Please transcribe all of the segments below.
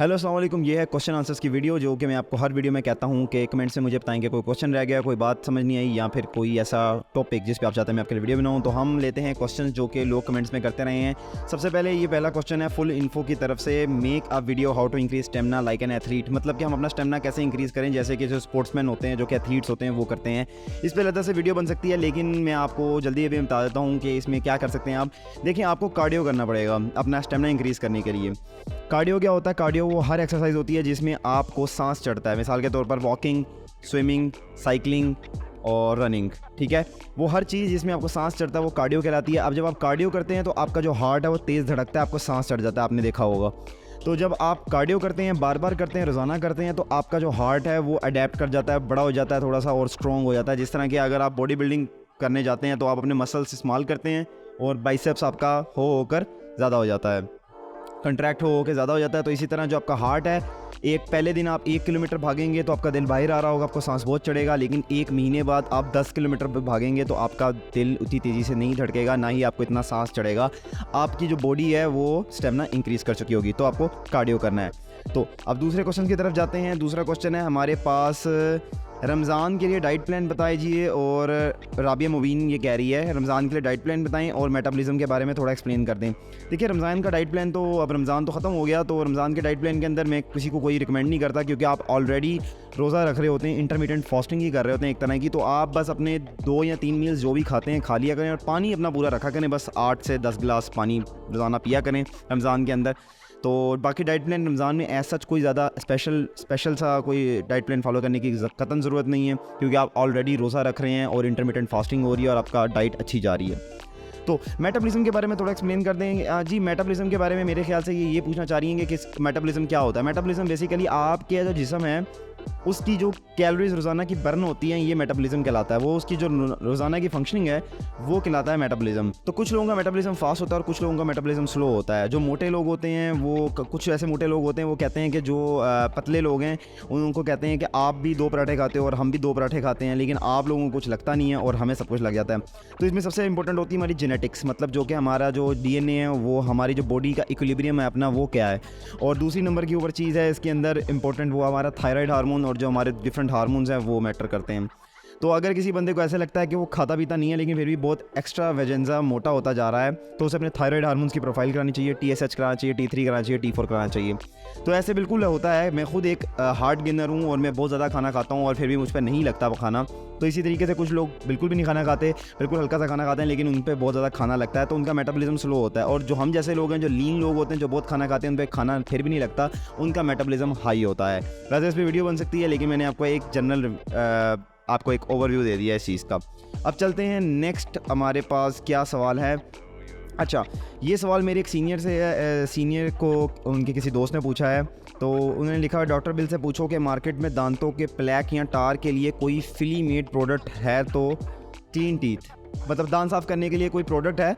Hello अस्सलाम वालेकुम। ये है क्वेश्चन आंसर्स की वीडियो जो कि मैं आपको हर वीडियो में कहता हूँ कि कमेंट से मुझे बताएंगे कोई क्वेश्चन रह गया, कोई बात समझ नहीं आई या फिर कोई ऐसा टॉपिक जिस पे आप चाहते हैं मैं आपके लिए वीडियो बनाऊँ। तो हम लेते हैं क्वेश्चन जो कि लोग कमेंट्स में करते रहे हैं। सबसे पहले ये पहला क्वेश्चन है फुल इन्फो की तरफ से, make a video how to increase stamina like an athlete. मतलब कि हम अपना स्टेमिना कैसे इंक्रीज़ करें जैसे कि जो स्पोर्ट्समैन होते हैं, जो कि एथलीट्स होते हैं वो करते हैं। इस पर अलग से वीडियो बन सकती है, लेकिन मैं आपको जल्दी अभी बता देता हूँ कि इसमें क्या कर सकते हैं आप। देखिए, आपको कार्डियो करना पड़ेगा अपना स्टेमिना इंक्रीज़ करने के लिए। कार्डियो क्या होता है? कार्डियो वो हर एक्सरसाइज होती है जिसमें आपको सांस चढ़ता है। मिसाल के तौर पर वॉकिंग, स्विमिंग, साइकिलिंग और रनिंग, ठीक है। वो हर चीज़ जिसमें आपको सांस चढ़ता है वो कार्डियो कहलाती है। अब जब आप कार्डियो करते हैं तो आपका जो हार्ट है वो तेज़ धड़कता है, आपको सांस चढ़ जाता है, आपने देखा होगा। तो जब आप कार्डियो करते हैं, बार बार करते हैं, रोज़ाना करते हैं, तो आपका जो हार्ट है वो अडेप्ट कर जाता है, बड़ा हो जाता है थोड़ा सा और स्ट्रॉन्ग हो जाता है। जिस तरह कि अगर आप बॉडी बिल्डिंग करने जाते हैं तो आप अपने मसल्स इस्तेमाल करते हैं और बाइसेप्स आपका होकर ज़्यादा हो जाता है, कंट्रैक्ट हो के ज़्यादा हो जाता है। तो इसी तरह जो आपका हार्ट है, एक पहले दिन आप 1 किलोमीटर भागेंगे तो आपका दिल बाहर आ रहा होगा, आपको सांस बहुत चढ़ेगा। लेकिन 1 महीने बाद आप 10 किलोमीटर पर भागेंगे तो आपका दिल उतनी तेज़ी से नहीं धड़केगा, ना ही आपको इतना सांस चढ़ेगा। आपकी जो बॉडी है वो स्टेमिना इंक्रीज़ कर चुकी होगी। तो आपको कार्डियो करना है। तो अब दूसरे क्वेश्चन की तरफ जाते हैं। दूसरा क्वेश्चन है हमारे पास, रमज़ान के लिए डाइट प्लान बताइए। और राबिया मुबीन ये कह रही है रमज़ान के लिए डाइट प्लान बताएं और मेटाबॉलिज्म के बारे में थोड़ा एक्सप्लेन कर दें। देखिए, रमज़ान का डाइट प्लान तो अब रमज़ान तो ख़त्म हो गया, तो रमज़ान के डाइट प्लान के अंदर मैं किसी को कोई रिकमेंड नहीं करता, क्योंकि आप ऑलरेडी रोज़ा रख रहे होते हैं, इंटरमीडिएट फास्टिंग ही कर रहे होते हैं एक तरह की। तो आप बस अपने 2 या 3 मील्स जो भी खाते हैं खा लिया करें और पानी अपना पूरा रखा करें। बस 8 से 10 गिलास पानी रोज़ाना पिया करें रमज़ान के अंदर। तो बाकी डाइट प्लान रमज़ान में ऐसा कोई ज़्यादा स्पेशल सा कोई डाइट प्लान फॉलो करने की कतई ज़रूरत नहीं है, क्योंकि आप ऑलरेडी रोज़ा रख रहे हैं और इंटरमिटेंट फास्टिंग हो रही है और आपका डाइट अच्छी जा रही है। तो मेटाबॉलिज्म के बारे में थोड़ा एक्सप्लेन कर दें। जी, मेटाबॉलिज्म के बारे में मेरे ख्याल से ये पूछना चाह रही हैं कि मेटाबॉलिज्म क्या होता है। मेटाबॉलिज्म बेसिकली आपके जो जिस्म है उसकी जो कैलोरीज रोज़ाना की बर्न होती हैं, ये मेटाबॉलिज्म कहलाता है। वो उसकी जो रोज़ाना की फंक्शनिंग है वो कहलाता है मेटाबॉलिज्म। तो कुछ लोगों का मेटाबॉलिज्म फास्ट होता है और कुछ लोगों का मेटाबॉलिज्म स्लो होता है। जो मोटे लोग होते हैं वो कुछ ऐसे मोटे लोग होते हैं वो कहते हैं कि जो पतले लोग हैं उनको कहते हैं कि आप भी 2 पराठे खाते हो और हम भी 2 पराठे खाते हैं, लेकिन आप लोगों को कुछ लगता नहीं है और हमें सब कुछ लग जाता है। तो इसमें सबसे इंपॉर्टेंट होती है हमारी जेनेटिक्स, मतलब जो कि हमारा जो DNA है वो हमारी जो बॉडी का इक्विलिब्रियम है अपना वो क्या है। और दूसरी नंबर की ऊपर चीज़ है इसके अंदर इंपॉर्टेंट, वो हमारा थायराइड हार्मोन और जो हमारे डिफरेंट हार्मोन्स हैं वो मैटर करते हैं। तो अगर किसी बंदे को ऐसे लगता है कि वो खाता पीता नहीं है लेकिन फिर भी बहुत एक्स्ट्रा वेजेंजा मोटा होता जा रहा है, तो उसे अपने थायराइड हार्मोन्स की प्रोफाइल करानी चाहिए, TSH कराना चाहिए, T3 कराना चाहिए, T4 कराना चाहिए। तो ऐसे बिल्कुल होता है। मैं खुद एक हार्ड गेनर हूँ और मैं बहुत ज़्यादा खाना खाता हूँ और फिर भी मुझ पर नहीं लगता वो खाना। तो इसी तरीके से कुछ लोग बिल्कुल भी नहीं खाना खाते, बिल्कुल हल्का सा खाना खाते हैं, लेकिन उन पर बहुत ज़्यादा खाना लगता है, तो उनका मेटाबॉलिज्म स्लो होता है। और जो हम जैसे लोग हैं, जो लीन लोग होते हैं, जो बहुत खाना खाते हैं, उन पर खाना फिर भी नहीं लगता, उनका मेटाबॉलिज्म हाई होता है। वैसे इस पर वीडियो बन सकती है, लेकिन मैंने आपको एक जनरल आपको एक ओवरव्यू दे दिया है इस चीज़ का। अब चलते हैं नेक्स्ट, हमारे पास क्या सवाल है। अच्छा, ये सवाल मेरे एक सीनियर से है। सीनियर को उनके किसी दोस्त ने पूछा है, तो उन्होंने लिखा, डॉक्टर बिल से पूछो कि मार्केट में दांतों के प्लैक या टार के लिए कोई फिली मेड प्रोडक्ट है। तो क्लीन टीथ मतलब दांत साफ़ करने के लिए कोई प्रोडक्ट है,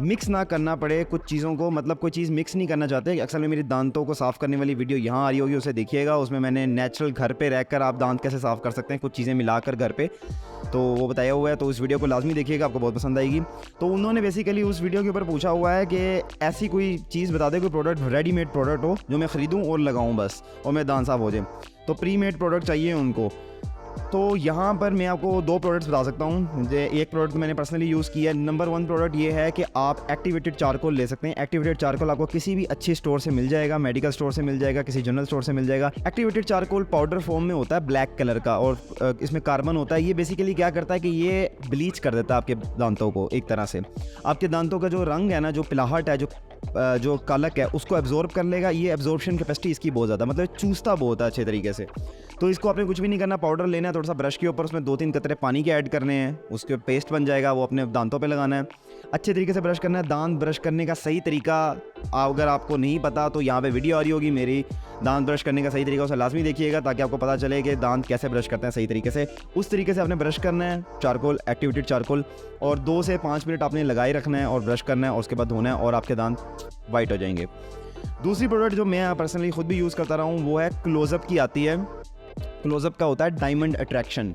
मिक्स ना करना पड़े कुछ चीज़ों को, मतलब कोई चीज़ मिक्स नहीं करना चाहते। अक्सर में मेरी दांतों को साफ़ करने वाली वीडियो यहाँ आ रही होगी, उसे देखिएगा। उसमें मैंने नेचुरल घर पे रहकर आप दांत कैसे साफ़ कर सकते हैं कुछ चीज़ें मिलाकर घर पे, तो वो बताया हुआ है। तो उस वीडियो को लाजमी देखिएगा, आपको बहुत पसंद आएगी। तो उन्होंने बेसिकली उस वीडियो के ऊपर पूछा हुआ है कि ऐसी कोई चीज़ बता दे, कोई प्रोडक्ट रेडीमेड प्रोडक्ट हो जो मैं ख़रीदूँ और लगाऊँ बस और मेरे दांत साफ़ हो जाए। तो प्री मेड प्रोडक्ट चाहिए उनको। तो यहाँ पर मैं आपको 2 प्रोडक्ट्स बता सकता हूँ। एक प्रोडक्ट मैंने पर्सनली यूज़ किया है। नंबर 1 प्रोडक्ट ये है कि आप एक्टिवेटेड चारकोल ले सकते हैं। एक्टिवेटेड चारकोल आपको किसी भी अच्छे स्टोर से मिल जाएगा, मेडिकल स्टोर से मिल जाएगा, किसी जनरल स्टोर से मिल जाएगा। एक्टिवेटेड चारकोल पाउडर फॉर्म में होता है, ब्लैक कलर का, और इसमें कार्बन होता है। ये बेसिकली क्या करता है कि ये ब्लीच कर देता है आपके दांतों को एक तरह से। आपके दांतों का जो रंग है ना, जो पिलाहट है, जो कालक है, उसको एब्जॉर्ब कर लेगा। ये एब्जॉर्प्शन कैपेसिटी इसकी बहुत ज़्यादा, मतलब चूसता बहुत है अच्छे तरीके से। तो इसको आपने कुछ भी नहीं करना, पाउडर लेना है, थोड़ा सा ब्रश के ऊपर उसमें 2-3 कतरे पानी के ऐड करने हैं, उसके पेस्ट बन जाएगा, वो अपने दांतों पे लगाना है। अच्छे तरीके से ब्रश करना है। दांत ब्रश करने का सही तरीका अगर आपको नहीं पता तो यहाँ पे वीडियो आ रही होगी मेरी, दांत ब्रश करने का सही तरीका, उसे लाजमी देखिएगा ताकि आपको पता चले कि दांत कैसे ब्रश करते हैं सही तरीके से। उस तरीके से आपने ब्रश करना है चारकोल, एक्टिवेटेड चारकोल, और 2 से 5 मिनट आपने लगाए रखना है और ब्रश करना है, और उसके बाद धोना है और आपके दांत वाइट हो जाएंगे। दूसरी प्रोडक्ट जो मैं पर्सनली खुद भी यूज़ करता रहा हूँ वो है क्लोजअप की आती है। क्लोजअप का होता है डायमंड अट्रैक्शन।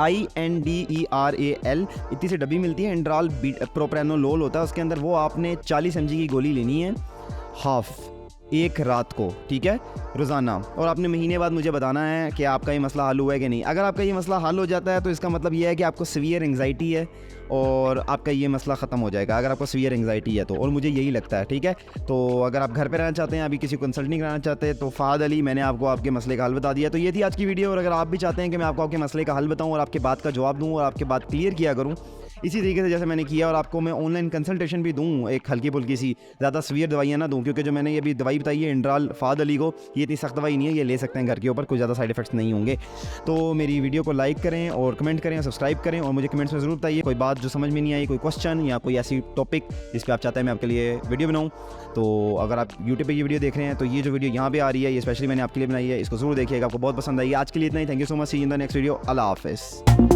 INDERAL इतनी सी डब्बी मिलती है, इंड्राल प्रोप्रेनोलोल होता है उसके अंदर, वो आपने 40 mg की गोली लेनी है हाफ एक रात को, ठीक है, रोज़ाना, और आपने महीने बाद मुझे बताना है कि आपका ये मसला हल हुआ है कि नहीं। अगर आपका ये मसला हल हो जाता है तो इसका मतलब ये है कि आपको सीवियर एंग्जाइटी है और आपका ये मसला ख़त्म हो जाएगा, अगर आपको सीवियर एंग्जाइटी है तो, और मुझे यही लगता है, ठीक है। तो अगर आप घर पे रहना चाहते हैं, अभी किसी को कंसल्ट नहीं कराना चाहते, तो फ़ाद अली, मैंने आपको आपके मसले का हल बता दिया। तो ये थी आज की वीडियो, और अगर आप भी चाहते हैं कि मैं आपको आपके मसले का हल बताऊँ और आपके बात का जवाब दूँ और आपके बात क्लियर किया करूँ इसी तरीके से जैसे मैंने किया, और आपको मैं ऑनलाइन कंसल्टेशन भी दूँ, एक हल्की फुल्की सी, ज़्यादा सीवियर दवाइयाँ ना दूँ, क्योंकि जो मैंने ये भी दवाई बताई है इंड्राल फ़ाद अली को, ये इतनी सख्त दवाई नहीं है, ये ले सकते हैं घर के ऊपर, कोई ज़्यादा साइड इफेक्ट्स नहीं होंगे। तो मेरी वीडियो को लाइक करें और कमेंट करें, सब्सक्राइब करें, और मुझे कमेंट्स में ज़रूर बताइए कोई बात जो समझ में नहीं आई, कोई क्वेश्चन या कोई ऐसी टॉपिक जिस पर आप चाहते हैं मैं आपके लिए वीडियो बनाऊँ। तो अगर आप यूट्यूब पे ये वीडियो देख रहे हैं तो ये जो वीडियो यहाँ पे आ रही है, ये स्पेशली मैंने आपके लिए बनाई है, इसको ज़रूर देखिएगा, आपको बहुत पसंद आई। आज के लिए इतना ही, thank you so much, see in the next video, अल्लाह हाफ़िज़।